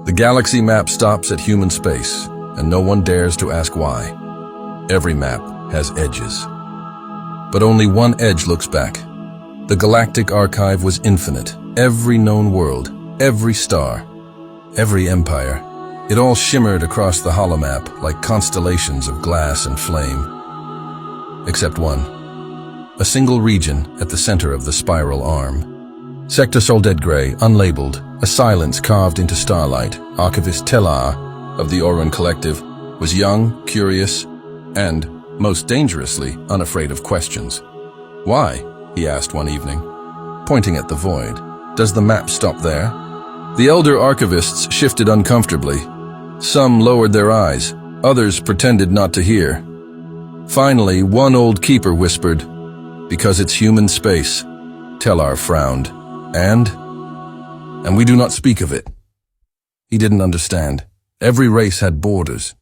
The galaxy map stops at human space, and no one dares to ask why. Every map has edges. But only one edge looks back. The galactic archive was infinite. Every known world, every star, every empire. It all shimmered across the holomap like constellations of glass and flame. Except one. A single region at the center of the spiral arm. Sector Soldedgrey, unlabeled, a silence carved into starlight. Archivist Telar of the Orun Collective was young, curious, and, most dangerously, unafraid of questions. "Why?" he asked one evening, pointing at the void. "Does the map stop there?" The elder archivists shifted uncomfortably. Some lowered their eyes, others pretended not to hear. Finally, one old keeper whispered, "Because it's human space." Telar frowned. And we do not speak of it." He didn't understand. Every race had borders.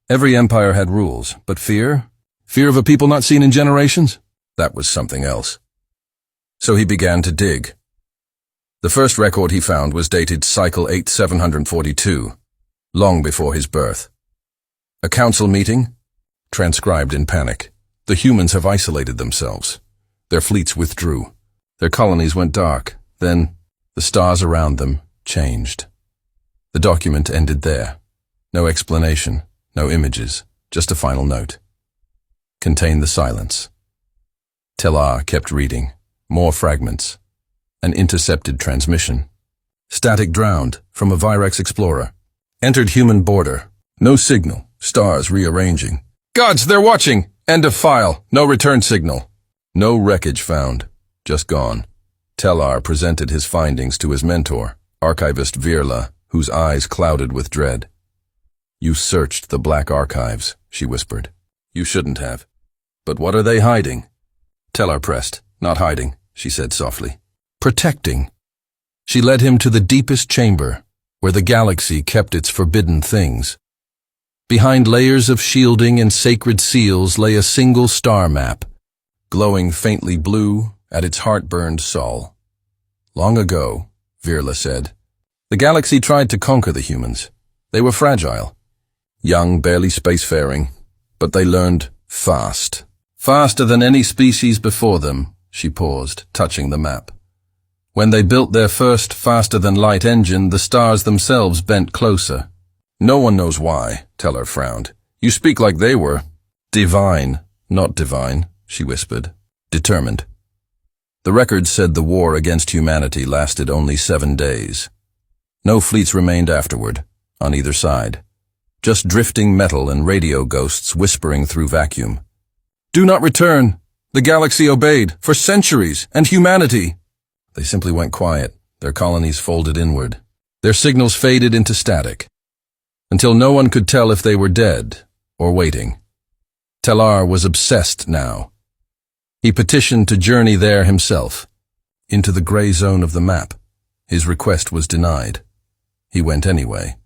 Every empire had rules. But fear? Fear of a people not seen in generations? That was something else. So he began to dig. The first record he found was dated Cycle 8742, long before his birth. A council meeting, transcribed in panic. The humans have isolated themselves. Their fleets withdrew. Their colonies went dark. Then, the stars around them changed. The document ended there. No explanation, no images, just a final note. Contained the silence. Telar kept reading. More fragments. An intercepted transmission. Static drowned from a Virex Explorer. Entered human border. No signal. Stars rearranging. "Gods, they're watching! End of file. No return signal." No wreckage found. Just gone. Telar presented his findings to his mentor, Archivist Virla, whose eyes clouded with dread. "You searched the Black Archives," she whispered. "You shouldn't have. But what are they hiding?" Telar pressed. "Not hiding," she said softly. "Protecting." She led him to the deepest chamber, where the galaxy kept its forbidden things. Behind layers of shielding and sacred seals lay a single star map, glowing faintly blue at its heart-burned sol. "Long ago," Virla said, "the galaxy tried to conquer the humans. They were fragile, young, barely spacefaring, but they learned fast. Faster than any species before them." She paused, touching the map. "When they built their first faster-than-light engine, the stars themselves bent closer. No one knows why," Telar frowned. "You speak like they were." "Divine, not divine," she whispered. "Determined." The records said the war against humanity lasted only 7 days. No fleets remained afterward, on either side. Just drifting metal and radio ghosts whispering through vacuum. "Do not return! The galaxy obeyed, for centuries, and humanity!" They simply went quiet, their colonies folded inward. Their signals faded into static, until no one could tell if they were dead or waiting. Telar was obsessed now. He petitioned to journey there himself, into the gray zone of the map. His request was denied. He went anyway.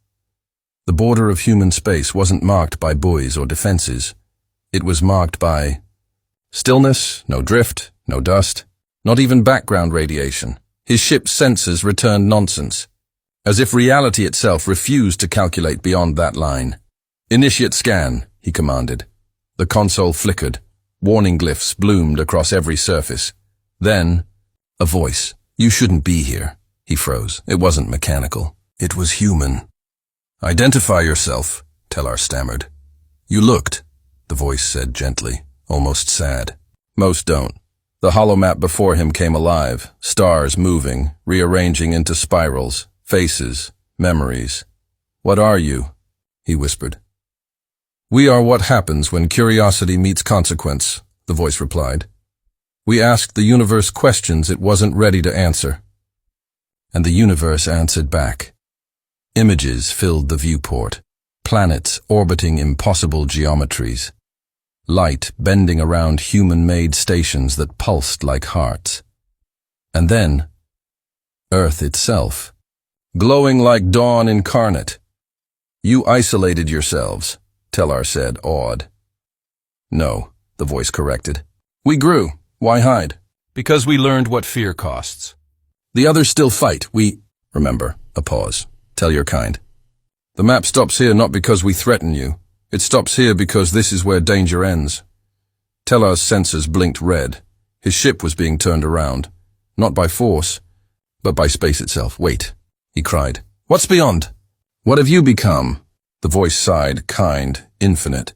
The border of human space wasn't marked by buoys or defenses. It was marked by stillness, no drift, no dust, not even background radiation. His ship's sensors returned nonsense, as if reality itself refused to calculate beyond that line. "Initiate scan," he commanded. The console flickered. Warning glyphs bloomed across every surface. Then, a voice. "You shouldn't be here." He froze. It wasn't mechanical. It was human. "Identify yourself," Telar stammered. "You looked," the voice said gently, almost sad. "Most don't." The holomap before him came alive, stars moving, rearranging into spirals, faces, memories. "What are you?" he whispered. "We are what happens when curiosity meets consequence," the voice replied. "We asked the universe questions it wasn't ready to answer." And the universe answered back. Images filled the viewport, planets orbiting impossible geometries, light bending around human-made stations that pulsed like hearts. And then, Earth itself, glowing like dawn incarnate. "You isolated yourselves," Telar said, awed. "No," the voice corrected. "We grew. Why hide?" "Because we learned what fear costs. The others still fight. Remember, a pause. Tell your kind. The map stops here not because we threaten you. It stops here because this is where danger ends. Tellar's sensors blinked red. His ship was being turned around. Not by force, but by space itself. Wait, he cried. What's beyond? What have you become? The voice sighed, kind, infinite.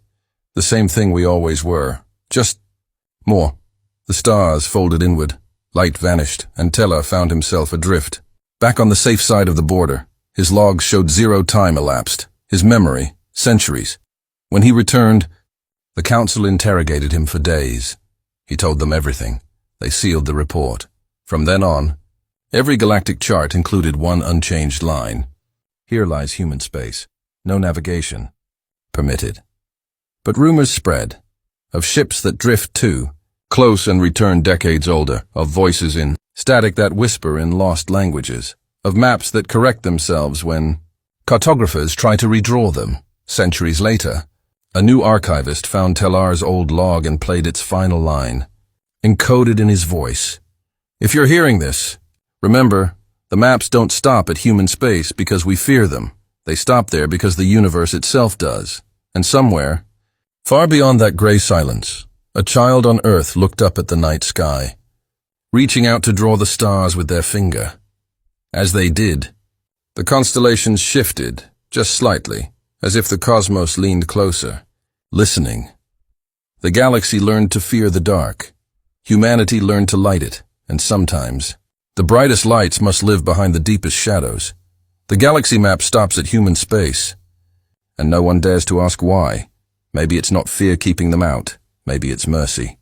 The same thing we always were. Just more. The stars folded inward. Light vanished, and Tellar found himself adrift. Back on the safe side of the border, his logs showed 0 time elapsed. His memory, centuries. When he returned, the council interrogated him for days. He told them everything. They sealed the report. From then on, every galactic chart included one unchanged line. Here lies human space. No navigation permitted. But rumors spread of ships that drift too, close and return decades older, of voices in static that whisper in lost languages, of maps that correct themselves when cartographers try to redraw them. Centuries later, a new archivist found Tellar's old log and played its final line, encoded in his voice. If you're hearing this, remember, the maps don't stop at human space because we fear them. They stop there because the universe itself does. And somewhere, far beyond that gray silence, a child on Earth looked up at the night sky, reaching out to draw the stars with their finger. As they did, the constellations shifted, just slightly, as if the cosmos leaned closer, listening. The galaxy learned to fear the dark. Humanity learned to light it, and sometimes, the brightest lights must live behind the deepest shadows. The galaxy map stops at human space, and no one dares to ask why. Maybe it's not fear keeping them out. Maybe it's mercy.